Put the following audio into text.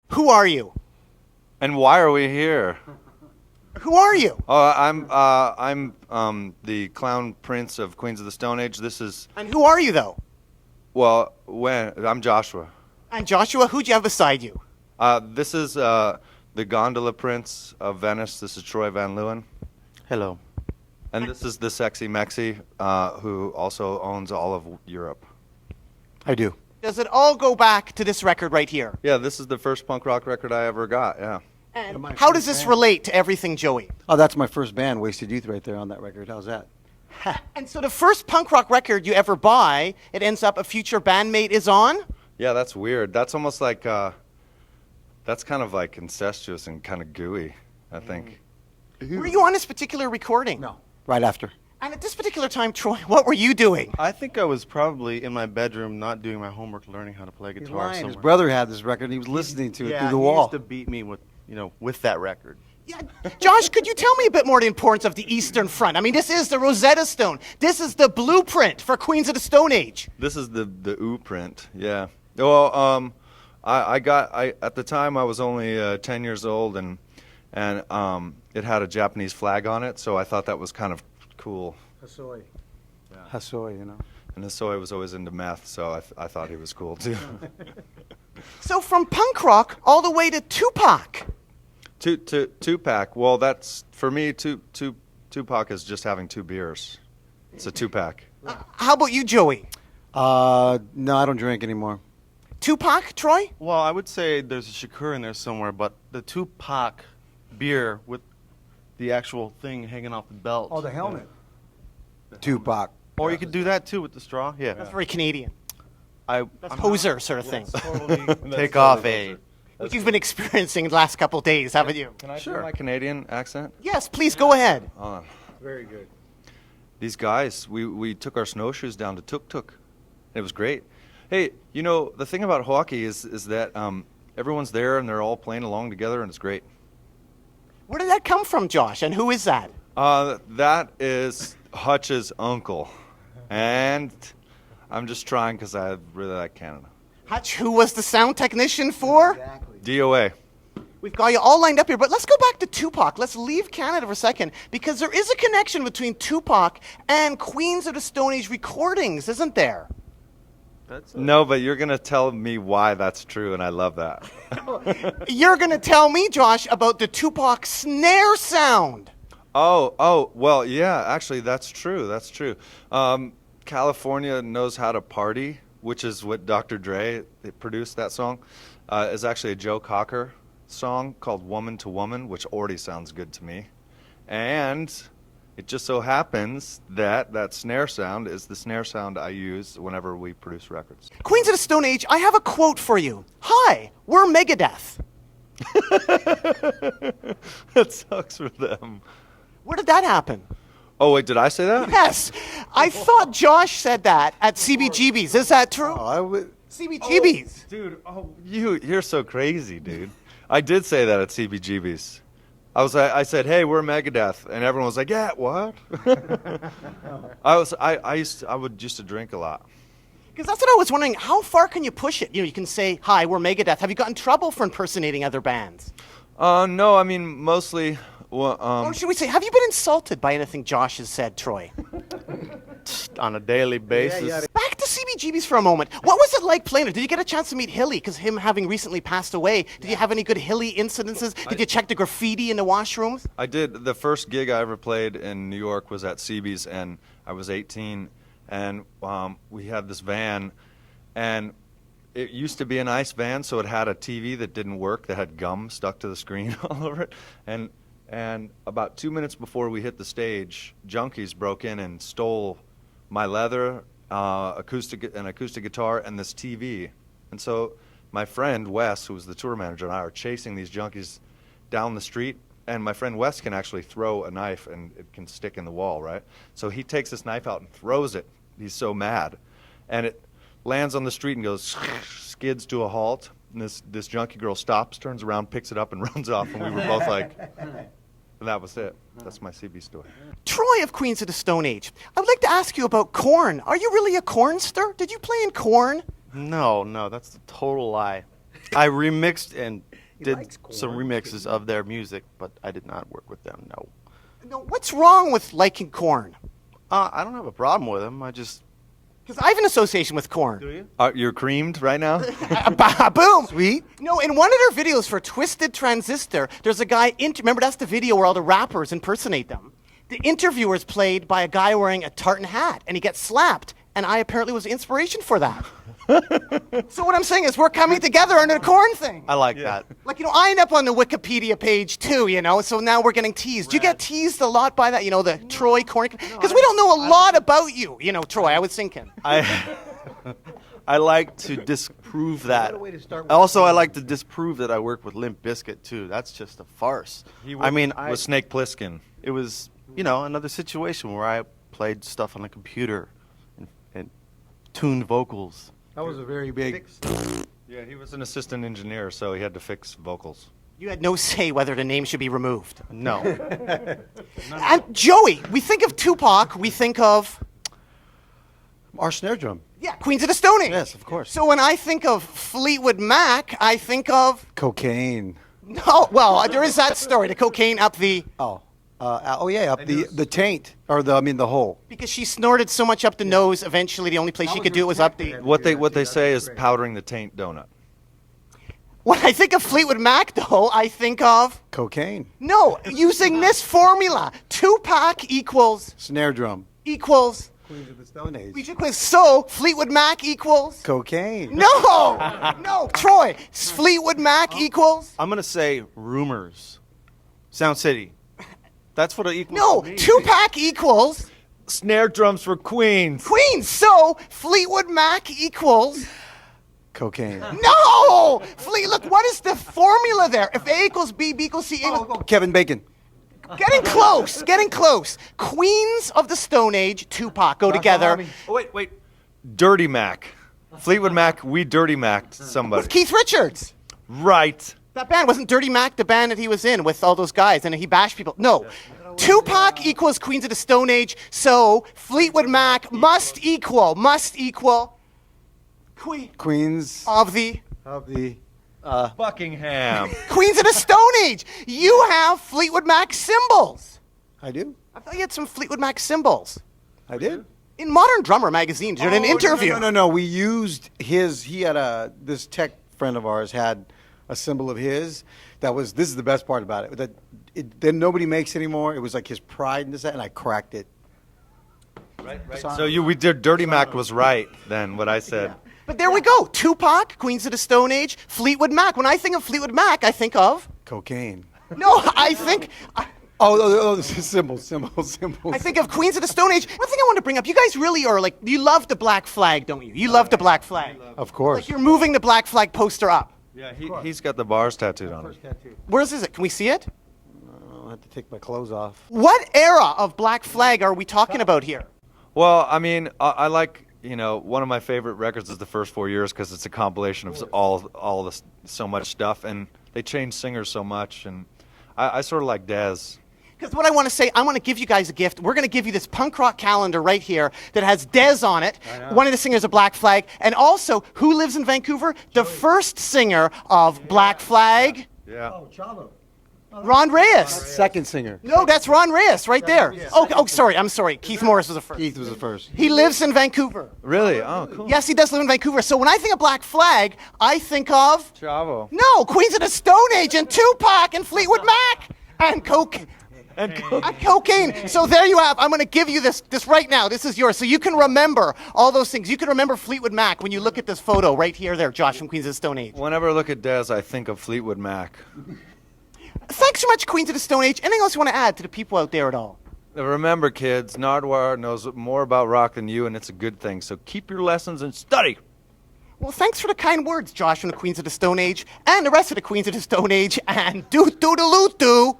Who are you? And why are we here? Who are you? I'm the clown prince of Queens of the Stone Age. This is And who are you, though? I'm Joshua. And Joshua, who'd you have beside you? This is the gondola prince of Venice. This is Troy Van Leeuwen. Hello. And this is the sexy Mexi, who also owns all of Europe. I do. Does it all go back to this record right here? Yeah, this is the first punk rock record I ever got, yeah. And how does this relate to everything, Joey? Oh, that's my first band, Wasted Youth, right there on that record. How's that? And so the first punk rock record you ever buy, it ends up a future bandmate is on? Yeah, that's weird. That's almost like, that's kind of like incestuous and kind of gooey, I think. Were you on this particular recording? No. Right after. And at this particular time, Troy, what were you doing? I think I was probably in my bedroom not doing my homework, learning how to play He's guitar lying. His somewhere. brother had this record, and he was listening to it Yeah, through the he wall. used to beat me with that record. Yeah, Josh, could you tell me a bit more the importance of the Eastern Front? I mean, this is the Rosetta Stone. This is the blueprint for Queens of the Stone Age. This is the ooh print, yeah. Well, I at the time I was only 10 years old, and it had a Japanese flag on it, so I thought that was kind of cool. Hasoi. Yeah. Hasoi, you know. And Hasoi was always into meth, so I thought he was cool too. So from punk rock all the way to Tupac. Two-pack. Well, that's for me. Two-pack is just having two beers. It's a two-pack. How about you, Joey? No, I don't drink anymore. Tupac, Troy? Well, I would say there's a Shakur in there somewhere, but the Tupac beer with the actual thing hanging off the belt. Oh, the helmet. Tupac. Or you could do that too with the straw. Yeah. That's very Canadian. I'm Poser sort of thing. take off a. Which you've been experiencing the last couple of days, haven't you? Can I do my Canadian accent? Yes, please go ahead. Very good. These guys, we took our snowshoes down to Tuk Tuk. It was great. Hey, you know, the thing about hockey is that everyone's there and they're all playing along together, and it's great. Where did that come from, Josh? And who is that? That is Hutch's uncle. And I'm just trying because I really like Canada. Hutch, who was the sound technician for? Exactly. DOA. We've got you all lined up here, but let's go back to Tupac. Let's leave Canada for a second, because there is a connection between Tupac and Queens of the Stone Age recordings, isn't there? No, but you're going to tell me why that's true, and I love that. You're going to tell me, Josh, about the Tupac snare sound. Oh, well, yeah, actually, that's true. That's true. California Knows How to Party, which is what Dr. Dre produced that song, is actually a Joe Cocker song called Woman to Woman, which already sounds good to me. And it just so happens that that snare sound is the snare sound I use whenever we produce records. Queens of the Stone Age, I have a quote for you. Hi, we're Megadeth. That sucks for them. Where did that happen? Oh, wait, did I say that? Yes, I thought Josh said that at CBGB's. Is that true? Oh, I would. CBGB's. Dude, you're so crazy, dude. I did say that at CBGB's. I said, hey, we're Megadeth, and everyone was like, yeah, what? I would used to drink a lot. Because that's what I was wondering. How far can you push it? You know, you can say, hi, we're Megadeth. Have you gotten in trouble for impersonating other bands? No, I mean, mostly. Well, Or should we say, have you been insulted by anything Josh has said, Troy? On a daily basis. Back to CBGB's for a moment. What was it like playing it? Did you get a chance to meet Hilly? Because him having recently passed away, did you have any good Hilly incidences? Did you check the graffiti in the washrooms? I did. The first gig I ever played in New York was at CB's, and I was 18, and we had this van, and it used to be a nice van, so it had a TV that didn't work, that had gum stuck to the screen all over it, and about 2 minutes before we hit the stage, junkies broke in and stole my leather, acoustic guitar, and this TV. And so my friend Wes, who was the tour manager, and I are chasing these junkies down the street. And my friend Wes can actually throw a knife, and it can stick in the wall, right? So he takes this knife out and throws it. He's so mad. And it lands on the street and goes, skids to a halt. And this junkie girl stops, turns around, picks it up, and runs off. And we were both like... And that was it. That's my CB story. Troy of Queens of the Stone Age, I would like to ask you about Korn. Are you really a Kornster? Did you play in Korn? No, that's a total lie. I remixed and did likes Korn, some remixes of their music, but I did not work with them. No. No, what's wrong with liking Korn? I don't have a problem with them. I just. Because I have an association with Korn. Do you? You're creamed right now? Boom! Sweet. No, in one of their videos for Twisted Transistor, there's a guy. Remember, that's the video where all the rappers impersonate them. The interviewer is played by a guy wearing a tartan hat, and he gets slapped. And I apparently was the inspiration for that. So what I'm saying is we're coming together under the Korn thing. I like that. Like, I end up on the Wikipedia page too, so now we're getting teased. Do you get teased a lot by that, the Troy Korn? Because we don't know a lot about you, Troy, I was thinking. I like to disprove that. What a way to start with Also, I like to disprove that I work with Limp Bizkit too. That's just a farce. With Snake Plissken. It was, another situation where I played stuff on the computer and tuned vocals. That was a very big. Yeah, he was an assistant engineer, so he had to fix vocals. You had no say whether the name should be removed. No. And Joey, we think of Tupac, we think of, Our snare drum. Queens of the Stone Age. Yes, of course. So when I think of Fleetwood Mac, I think of, Cocaine. no, well, there is that story, the cocaine up the, Oh. Yeah, up the taint or the hole. because she snorted so much up the nose, eventually the only place she could do it was up the, What they say is powdering the taint donut. when I think of Fleetwood Mac though, I think of, Cocaine. no, using this formula, Tupac equals, Snare drum. Queens of the Stone Age. so Fleetwood Mac equals, Cocaine. no, Troy, Fleetwood Mac equals, I'm going to say Rumors. Sound City. That's what it equals no, to me. Tupac equals, Snare drums for Queens. Queens, so Fleetwood Mac equals, Cocaine. no! Look, what is the formula there? If A equals B, B equals C, A equals... Kevin Bacon. Getting close. Queens of the Stone Age, Tupac go together. Oh, wait. Dirty Mac. Fleetwood Mac, we Dirty Mac'd somebody. With Keith Richards. Right. That band wasn't Dirty Mac, the band that he was in with all those guys, and he bashed people. No. Tupac equals Queens of the Stone Age, so Fleetwood Mac must equal Queens of the Buckingham. Queens of the Stone Age. You have Fleetwood Mac symbols. I do. I thought you had some Fleetwood Mac symbols. I did. In Modern Drummer magazine, did an interview. No. We used his. He had this tech friend of ours had a symbol of his that was. This is the best part about it. Then nobody makes anymore. It was like his pride in this, and I cracked it. Right. So we did Dirty Mac was right then. What I said. But there we go. Tupac, Queens of the Stone Age, Fleetwood Mac. When I think of Fleetwood Mac, I think of. Cocaine. No, I think. Symbols. I think of Queens of the Stone Age. One thing I want to bring up, you guys really are like, you love the black flag, don't you? You love the black flag. Of course. Like you're moving the black flag poster up. Yeah, he's got the bars tattooed on him. Where's is it? Can we see it? I'll have to take my clothes off. What era of black flag are we talking about here? Well, I mean, I like, one of my favorite records is the first 4 years because it's a compilation of all this, so much stuff, and they changed singers so much, and I sort of like Dez. Because what I want to say, I want to give you guys a gift. We're going to give you this punk rock calendar right here that has Dez on it, one of the singers of Black Flag, and also, who lives in Vancouver? The first singer of Black Flag, Yeah. Ron Reyes. Second singer. No, that's Ron Reyes right there. Sorry, I'm sorry. Keith Morris was the first. Keith was the first. He lives in Vancouver. Really? Oh, cool. Yes, he does live in Vancouver. So when I think of Black Flag, I think of, Chavo. no, Queens of the Stone Age and Tupac and Fleetwood Mac and cocaine. So there you have. I'm going to give you this right now. This is yours. So you can remember all those things. You can remember Fleetwood Mac when you look at this photo right here, there, Josh from Queens of the Stone Age. Whenever I look at Dez, I think of Fleetwood Mac. Thanks so much, Queens of the Stone Age. Anything else you want to add to the people out there at all? Remember, kids, Nardwuar knows more about rock than you, and it's a good thing. So keep your lessons and study. Well, thanks for the kind words, Josh from the Queens of the Stone Age, and the rest of the Queens of the Stone Age, and doo-doo-doo-doo-doo.